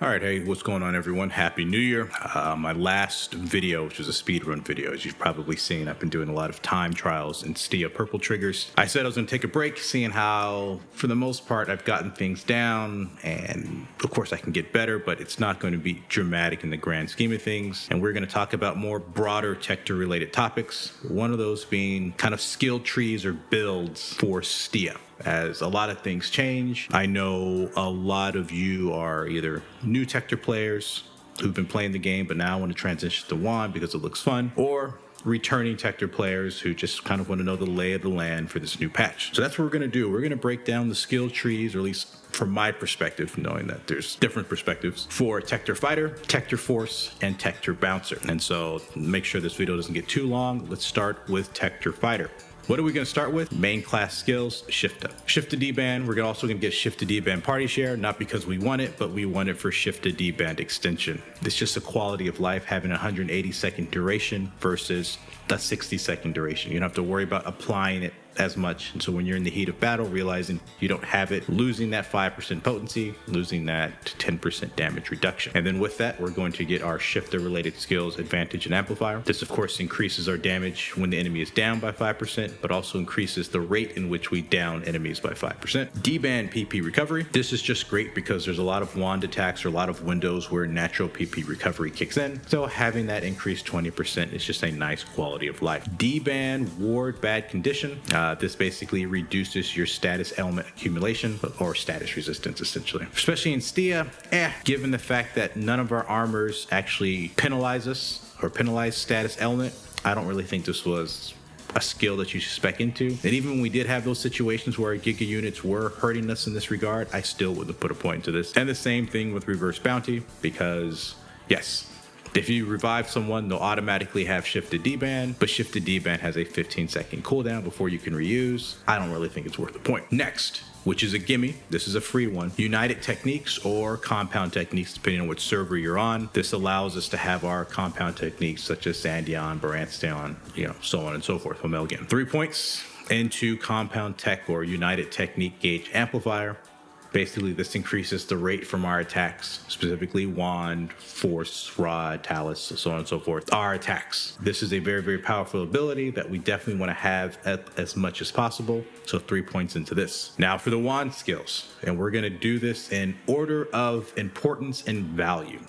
All right, hey, what's going on, everyone? Happy New Year. My last video, which was a speedrun video, as you've probably seen, I've been doing a lot of time trials in Stia purple triggers. I said I was going to take a break, seeing how, for the most part, I've gotten things down, and of course I can get better, but it's not going to be dramatic in the grand scheme of things. And we're going to talk about more broader Techter-related topics, one of those being kind of skill trees or builds for Stia. As a lot of things change, I know a lot of you are either new Techter players who've been playing the game but now want to transition to Wand because it looks fun, or returning Techter players who just kind of want to know the lay of the land for this new patch. So that's what we're going to do. We're going to break down the skill trees, or at least from my perspective, knowing that there's different perspectives, for Techter Fighter, Techter Force, and Techter Bouncer. And so make sure this video doesn't get too long. Let's start with Techter Fighter. What are we going to start with? Main class skills, Shift to D-Band. We're also going to get Shift to D-Band party share, not because we want it, but we want it for Shift to D-Band extension. It's just a quality of life having 180-second duration versus a 60-second duration. You don't have to worry about applying it as much. And so when you're in the heat of battle, realizing you don't have it, losing that 5% potency, losing that 10% damage reduction. And then with that, we're going to get our shifter related skills, advantage and amplifier. This of course increases our damage when the enemy is down by 5%, but also increases the rate in which we down enemies by 5%. D-band PP recovery. This is just great because there's a lot of wand attacks or a lot of windows where natural PP recovery kicks in. So having that increased 20% is just a nice quality of life. D-band ward bad condition. This basically reduces your status element accumulation or status resistance, essentially. Especially in Stia, given the fact that none of our armors actually penalize us or penalize status element, I don't really think this was a skill that you should spec into. And even when we did have those situations where our Giga units were hurting us in this regard, I still wouldn't put a point to this. And the same thing with reverse bounty, because yes, if you revive someone, they'll automatically have shifted D-band, but shifted D-band has a 15-second cooldown before you can reuse. I don't really think it's worth the point. Next, which is a gimme, this is a free one, United Techniques or Compound Techniques, depending on which server you're on. This allows us to have our compound techniques such as Sandion, Barantheon, so on and so forth. Well, again, 3 points into Compound Tech or United Technique Gauge Amplifier. Basically, this increases the rate from our attacks, specifically Wand, Force, Rod, Talus, so on and so forth, our attacks. This is a very, very powerful ability that we definitely want to have as much as possible. So 3 points into this. Now for the Wand skills, and we're going to do this in order of importance and value,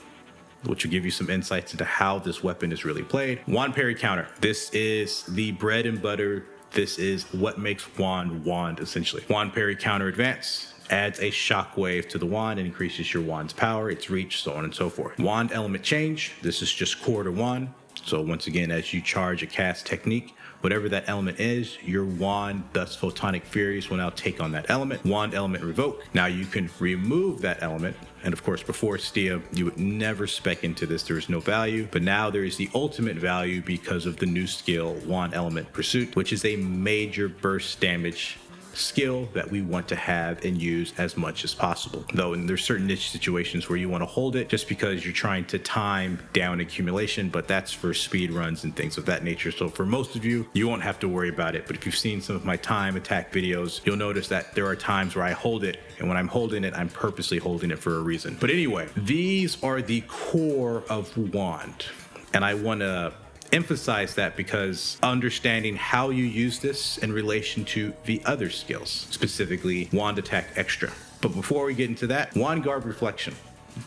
which will give you some insights into how this weapon is really played. Wand parry counter. This is the bread and butter. This is what makes Wand, essentially. Wand parry counter advance adds a shockwave to the wand and increases your wand's power, its reach, so on and so forth. Wand element change. This is just core to wand. So once again, as you charge a cast technique, whatever that element is, your wand, thus Photonic Furies, will now take on that element. Wand element revoke. Now you can remove that element. And of course, before Stia, you would never spec into this. There is no value. But now there is the ultimate value because of the new skill, Wand element pursuit, which is a major burst damage skill that we want to have and use as much as possible. Though, and there's certain niche situations where you want to hold it just because you're trying to time down accumulation, but that's for speed runs and things of that nature. So for most of you, you won't have to worry about it. But if you've seen some of my time attack videos, you'll notice that there are times where I hold it, and when I'm holding it, I'm purposely holding it for a reason. But anyway, these are the core of Wand, and I want to emphasize that because understanding how you use this in relation to the other skills, specifically Wand Attack Extra. But before we get into that, Wand Guard Reflection.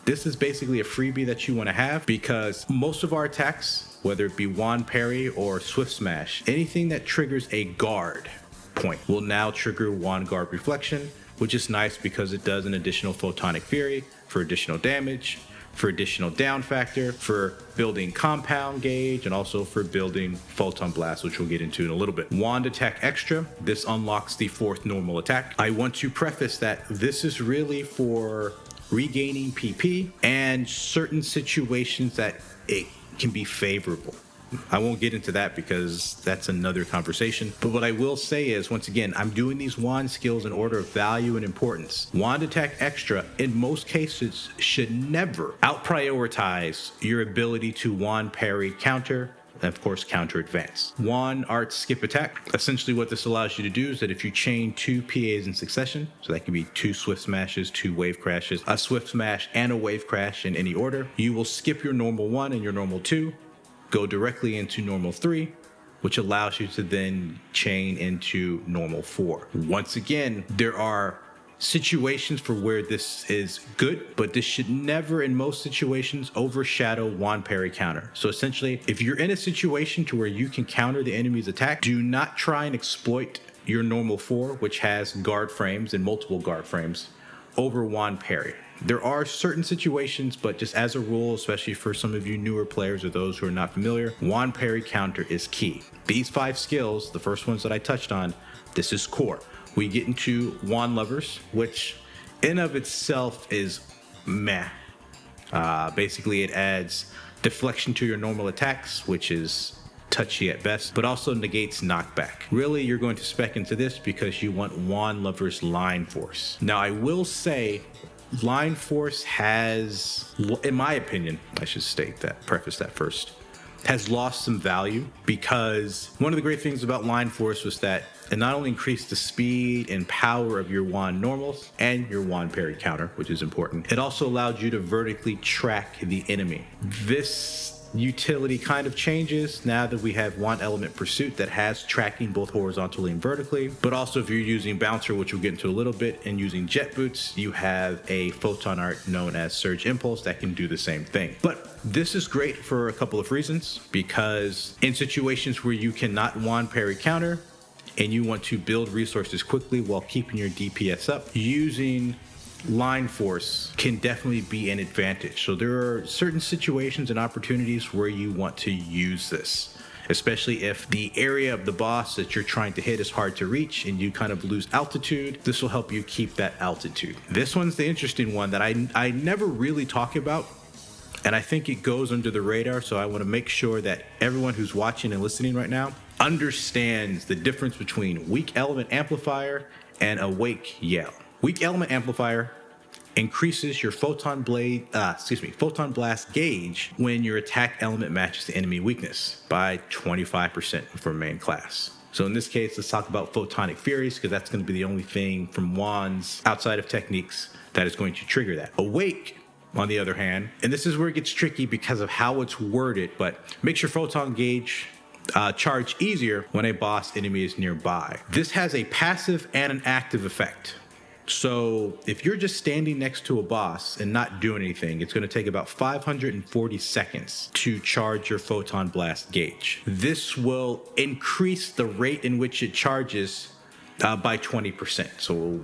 This is basically a freebie that you want to have because most of our attacks, whether it be Wand Parry or Swift Smash, anything that triggers a guard point will now trigger Wand Guard Reflection, which is nice because it does an additional Photonic Fury for additional damage, for additional down factor, for building compound gauge, and also for building photon blast, which we'll get into in a little bit. Wand attack extra. This unlocks the 4th normal attack. I want to preface that this is really for regaining PP and certain situations that it can be favorable. I won't get into that because that's another conversation. But what I will say is, once again, I'm doing these wand skills in order of value and importance. Wand attack extra, in most cases, should never out prioritize your ability to wand parry counter and of course counter advance. Wand art skip attack. Essentially what this allows you to do is that if you chain 2 PAs in succession, so that can be 2 swift smashes, 2 wave crashes, a swift smash and a wave crash in any order, you will skip your normal 1 and your normal 2, go directly into normal 3, which allows you to then chain into normal 4. Once again, there are situations for where this is good, but this should never in most situations overshadow wand parry counter. So essentially, if you're in a situation to where you can counter the enemy's attack, do not try and exploit your normal 4, which has guard frames and multiple guard frames, over wand parry. There are certain situations, but just as a rule, especially for some of you newer players or those who are not familiar, wand parry counter is key. These 5 skills, the first ones that I touched on, this is core. We get into wand lovers, which in of itself is meh. Basically, it adds deflection to your normal attacks, which is touchy at best, but also negates knockback. Really, you're going to spec into this because you want wand lovers line force. Now, I will say line force has, in my opinion, I should preface that first, has lost some value because one of the great things about line force was that it not only increased the speed and power of your wand normals and your wand parry counter, which is important, it also allowed you to vertically track the enemy. This utility kind of changes now that we have wand element pursuit that has tracking both horizontally and vertically, but also if you're using bouncer, which we'll get into a little bit, and using jet boots, you have a photon art known as surge impulse that can do the same thing. But this is great for a couple of reasons, because in situations where you cannot wand parry counter and you want to build resources quickly while keeping your DPS up, using line force can definitely be an advantage. So there are certain situations and opportunities where you want to use this, especially if the area of the boss that you're trying to hit is hard to reach and you kind of lose altitude. This will help you keep that altitude. This one's the interesting one that I never really talk about, and I think it goes under the radar, so I want to make sure that everyone who's watching and listening right now understands the difference between weak element amplifier and awake yell. Weak element amplifier increases your photon blast gauge when your attack element matches the enemy weakness by 25% for main class. So in this case, let's talk about photonic furies, because that's going to be the only thing from wands outside of techniques that is going to trigger that. Awake, on the other hand, and this is where it gets tricky because of how it's worded, but makes your photon gauge charge easier when a boss enemy is nearby. This has a passive and an active effect. So if you're just standing next to a boss and not doing anything, it's going to take about 540 seconds to charge your photon blast gauge. This will increase the rate in which it charges by 20%. So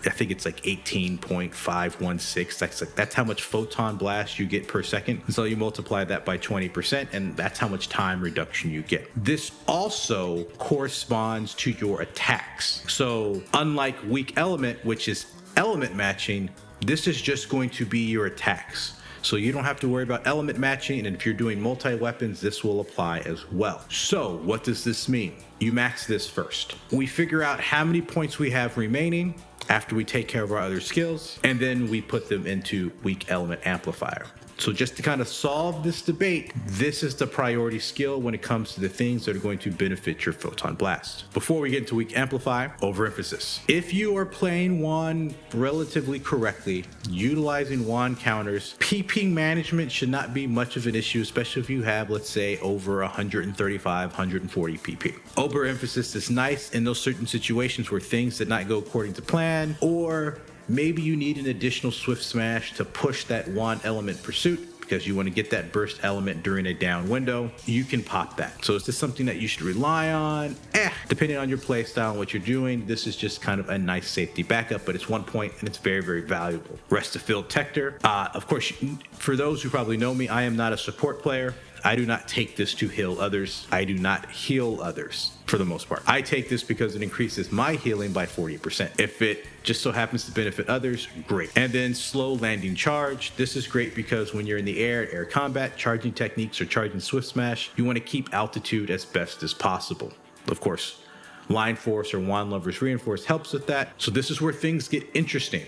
I think it's like 18.516. That's how much photon blast you get per second. And so you multiply that by 20%, and that's how much time reduction you get. This also corresponds to your attacks. So unlike weak element, which is element matching, this is just going to be your attacks. So you don't have to worry about element matching, and if you're doing multi-weapons, this will apply as well. So what does this mean? You max this first. We figure out how many points we have remaining after we take care of our other skills, and then we put them into weak element amplifier. So just to kind of solve this debate, this is the priority skill when it comes to the things that are going to benefit your photon blast. Before we get into weak amplify, overemphasis. If you are playing wand relatively correctly, utilizing wand counters, PP management should not be much of an issue, especially if you have, let's say, over 135, 140 PP. Overemphasis is nice in those certain situations where things did not go according to plan, or maybe you need an additional swift smash to push that wand element pursuit because you want to get that burst element during a down window. You can pop that. So is this something that you should rely on? Depending on your play style and what you're doing, this is just kind of a nice safety backup, but it's 1 point and it's very, very valuable. Rest of field Techter. Of course, for those who probably know me, I am not a support player. I do not take this to heal others. I do not heal others for the most part. I take this because it increases my healing by 40%. If it just so happens to benefit others, great. And then slow landing charge. This is great because when you're in the air combat, charging techniques or charging swift smash, you want to keep altitude as best as possible. Of course, line force or wand lovers reinforce helps with that. So this is where things get interesting.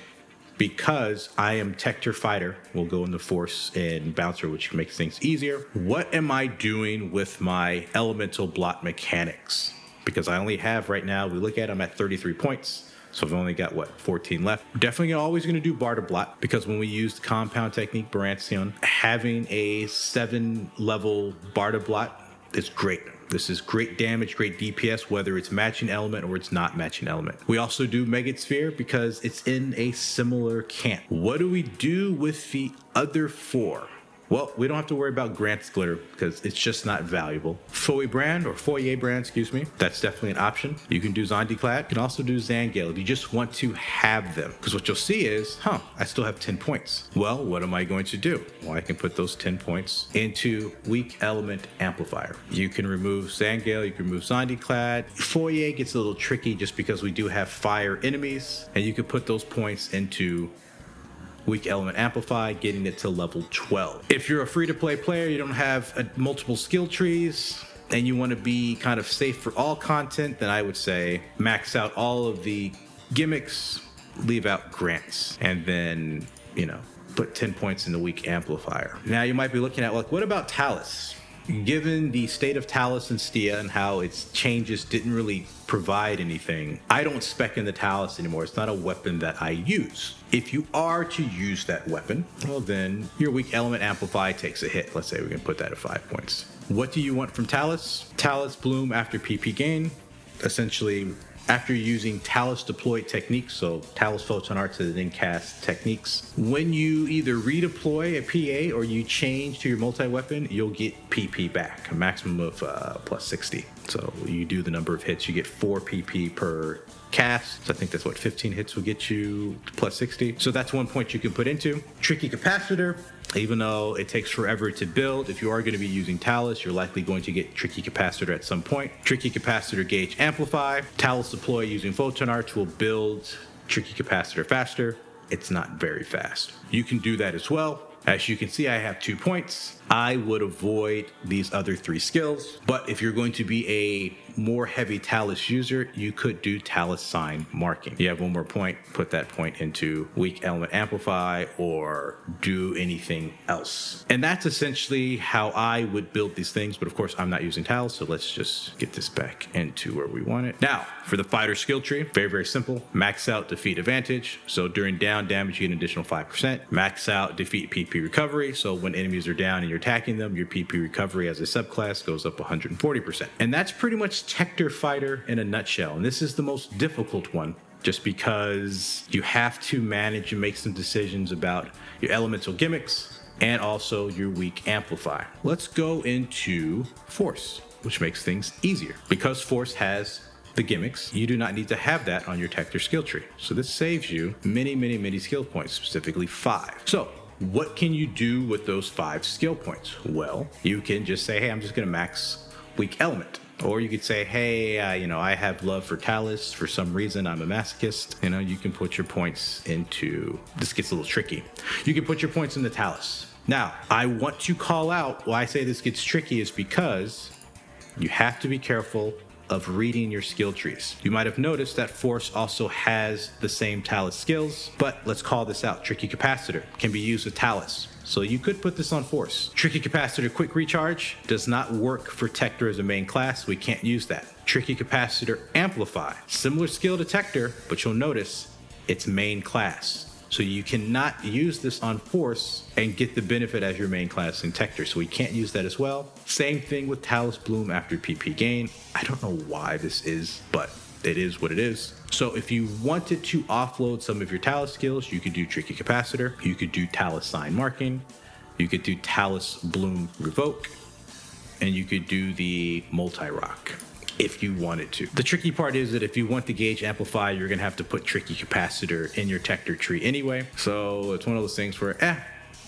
because I am Techter Fighter, we'll go into Force and Bouncer, which makes things easier. What am I doing with my elemental blot mechanics? Because I only have right now, we look at I'm at 33 points. So I've only got, 14 left. Definitely always going to do Barter Blot, because when we use the compound technique Barantion, having a 7-level Barter Blot is great. This is great damage, great DPS, whether it's matching element or it's not matching element. We also do Megate Sphere because it's in a similar camp. What do we do with the other 4? Well, we don't have to worry about Grant's Glitter because it's just not valuable. Foyer Brand, that's definitely an option. You can do Zondiclad. You can also do Zangale if you just want to have them. Because what you'll see is, I still have 10 points. Well, what am I going to do? Well, I can put those 10 points into Weak Element Amplifier. You can remove Zangale, you can remove Zondiclad. Foyer gets a little tricky just because we do have fire enemies, and you can put those points into Weak Element Amplify, getting it to level 12. If you're a free-to-play player, you don't have multiple skill trees, and you want to be kind of safe for all content, then I would say max out all of the gimmicks, leave out grants, and then, put 10 points in the Weak Amplifier. Now you might be looking at, what about Talus? Given the state of Talus and Stia and how its changes didn't really provide anything, I don't spec in the Talus anymore. It's not a weapon that I use. If you are to use that weapon, well then your Weak Element Amplify takes a hit. Let's say we can put that at 5 points. What do you want from Talus? Talus Bloom after PP gain. Essentially, after using Talus deployed techniques, so Talus Photon Arts and then cast techniques, when you either redeploy a PA or you change to your multi-weapon, you'll get PP back, a maximum of plus 60. So you do the number of hits, you get 4 PP per cast. So I think that's 15 hits will get you plus 60. So that's 1 point you can put into. Tricky Capacitor. Even though it takes forever to build, if you are going to be using Talus, you're likely going to get Tricky Capacitor at some point. Tricky Capacitor Gauge Amplify. Talus Deploy using Photon Arts will build Tricky Capacitor faster. It's not very fast. You can do that as well. As you can see, I have 2 points. I would avoid these other 3 skills. But if you're going to be a more heavy Talus user, you could do Talus Sign Marking. You have 1 more point, put that point into Weak Element Amplify or do anything else. And that's essentially how I would build these things. But of course, I'm not using Talus, so let's just get this back into where we want it. Now, for the fighter skill tree, very, very simple. Max out Defeat Advantage. So during down damage, you get an additional 5%. Max out Defeat PP Recovery. So when enemies are down and you're attacking them, your PP Recovery as a subclass goes up 140%. And that's pretty much Techter Fighter in a nutshell. And this is the most difficult one, just because you have to manage and make some decisions about your elemental gimmicks and also your weak amplify. Let's go into Force, which makes things easier. Because Force has the gimmicks, you do not need to have that on your Techter skill tree. So this saves you many, many, many skill points, specifically 5. So what can you do with those 5 skill points? Well, you can just say, hey, I'm just going to max weak element. Or you could say, hey, I have love for Talus. For some reason, I'm a masochist. You can put your points into, this gets a little tricky. You can put your points in the Talus. Now, I want to call out why I say this gets tricky is because you have to be careful of reading your skill trees. You might have noticed that Force also has the same Talus skills, but let's call this out. Tricky Capacitor can be used with Talus. So you could put this on Force. Tricky Capacitor Quick Recharge does not work for Techter as a main class. We can't use that. Tricky Capacitor Amplify, similar skill to Techter, but you'll notice it's main class. So you cannot use this on Force and get the benefit as your main class in Techter. So we can't use that as well. Same thing with Talus Bloom after PP gain. I don't know why this is, but it is what it is. So if you wanted to offload some of your Talus skills, you could do Tricky Capacitor, you could do Talus Sign Marking, you could do Talus Bloom Revoke, and you could do the Multi-Rock if you wanted to. The tricky part is that if you want the Gauge Amplify, you're gonna have to put Tricky Capacitor in your Techter tree anyway. So it's one of those things where,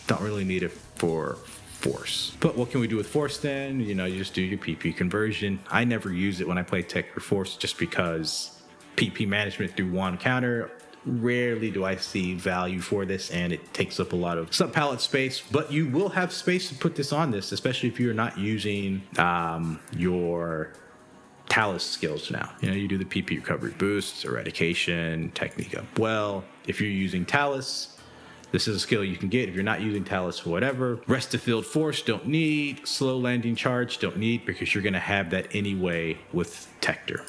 don't really need it for Force. But what can we do with Force then? You just do your PP conversion. I never use it when I play Techter Force just because PP management through one counter, rarely do I see value for this, and it takes up a lot of sub-palette space. But you will have space to put this on this, especially if you're not using your Talus skills now. You do the PP recovery boosts, eradication, technique up well. If you're using Talus, this is a skill you can get. If you're not using Talus for whatever, rest of field force don't need, slow landing charge don't need, because you're going to have that anyway with Techter.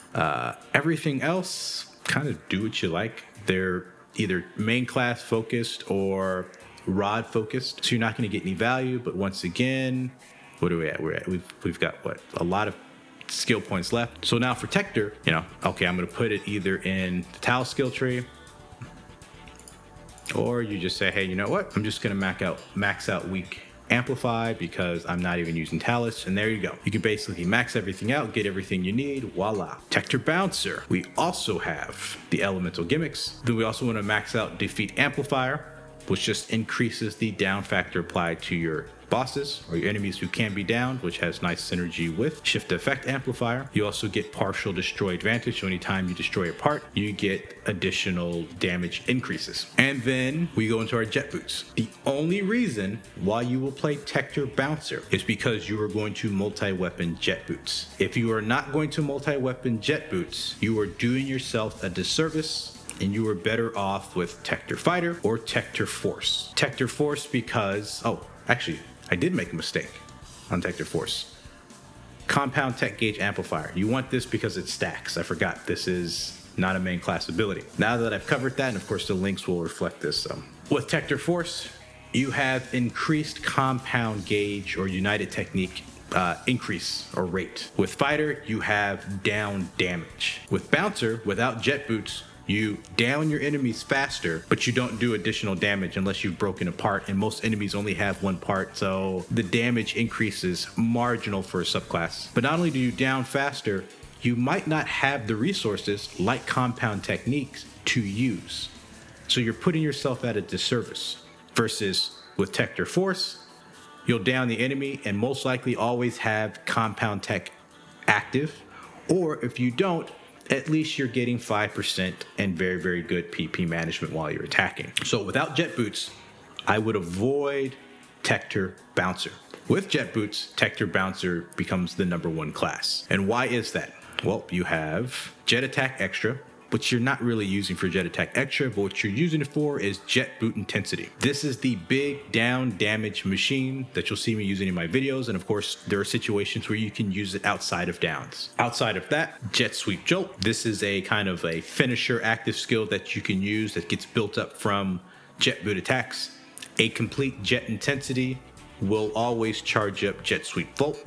Everything else, kind of do what you like. They're either main class focused or rod focused, so you're not going to get any value. But once again, what are we at? We've got a lot of skill points left. So now for Techter, okay, I'm going to put it either in the Talus skill tree, or you just say, hey, you know what? I'm just going to max out weak amplify because I'm not even using Talus, and there you go. You can basically max everything out, get everything you need, voila. Techter Bouncer. We also have the elemental gimmicks. Then we also want to max out defeat amplifier, which just increases the down factor applied to your bosses or your enemies who can be downed, which has nice synergy with shift effect amplifier. You also get partial destroy advantage, so anytime you destroy a part, you get additional damage increases. And then we go into our jet boots. The only reason why you will play Techter Bouncer is because you are going to multi-weapon jet boots. If you are not going to multi-weapon jet boots, you are doing yourself a disservice, and you are better off with Techter Fighter or Techter Force. Techter Force because, actually, I did make a mistake on Techter Force. Compound Tech Gauge Amplifier. You want this because it stacks. I forgot this is not a main class ability. Now that I've covered that, and of course the links will reflect this. With Techter Force, you have increased compound gauge or united technique increase or rate. With Fighter, you have down damage. With Bouncer, without jet boots, you down your enemies faster, but you don't do additional damage unless you've broken a part, and most enemies only have one part, so the damage increase is marginal for a subclass. But not only do you down faster, you might not have the resources like compound techniques to use. So you're putting yourself at a disservice. Versus with Techter Force, you'll down the enemy and most likely always have compound tech active, or if you don't, at least you're getting 5% and very, very good PP management while you're attacking. So without jet boots, I would avoid Techter Bouncer. With jet boots, Techter Bouncer becomes the #1 class. And why is that? Well, you have jet attack extra, which you're not really using for jet attack extra, but what you're using it for is jet boot intensity. This is the big down damage machine that you'll see me using in my videos, and of course there are situations where you can use it outside of downs. Outside of that, jet sweep jolt. This is a kind of a finisher active skill that you can use that gets built up from jet boot attacks. A complete jet intensity will always charge up jet sweep jolt,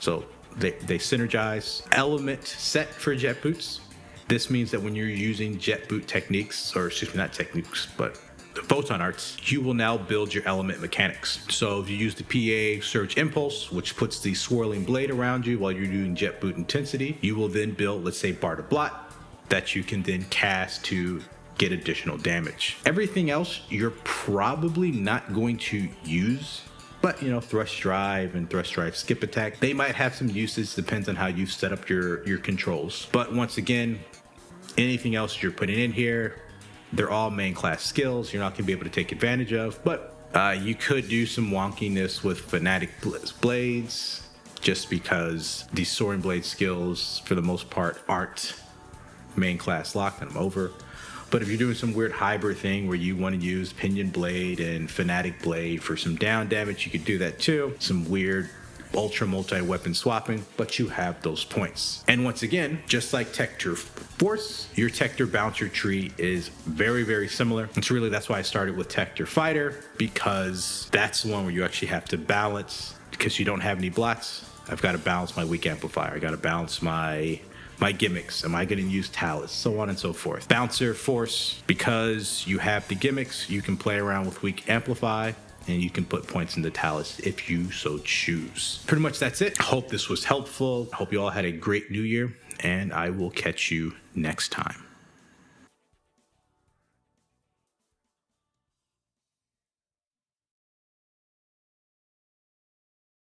so they synergize. Element set for jet boots. This means that when you're using jet boot techniques, or excuse me, not techniques, but the photon arts, you will now build your element mechanics. So if you use the PA Surge Impulse, which puts the swirling blade around you while you're doing jet boot intensity, you will then build, let's say, Barter Blot, that you can then cast to get additional damage. Everything else you're probably not going to use, but thrust drive and thrust drive skip attack, they might have some usage, depends on how you set up your controls. But once again, anything else you're putting in here, they're all main class skills you're not going to be able to take advantage of. But you could do some wonkiness with Fanatic Blades, just because these Soaring Blade skills for the most part aren't main class locked, and I'm over. But if you're doing some weird hybrid thing where you want to use Pinion Blade and Fanatic Blade for some down damage, you could do that too. Some weird ultra multi-weapon swapping, but you have those points. And once again, just like Techter Force, your Techter Bouncer tree is very, very similar. That's why I started with Techter Fighter, because that's the one where you actually have to balance, because you don't have any blots. I've got to balance my weak amplifier. I got to balance my gimmicks. Am I going to use Talus? So on and so forth. Bouncer Force, because you have the gimmicks, you can play around with weak amplify, and you can put points into Talus if you so choose. Pretty much that's it. Hope this was helpful. Hope you all had a great new year, and I will catch you next time.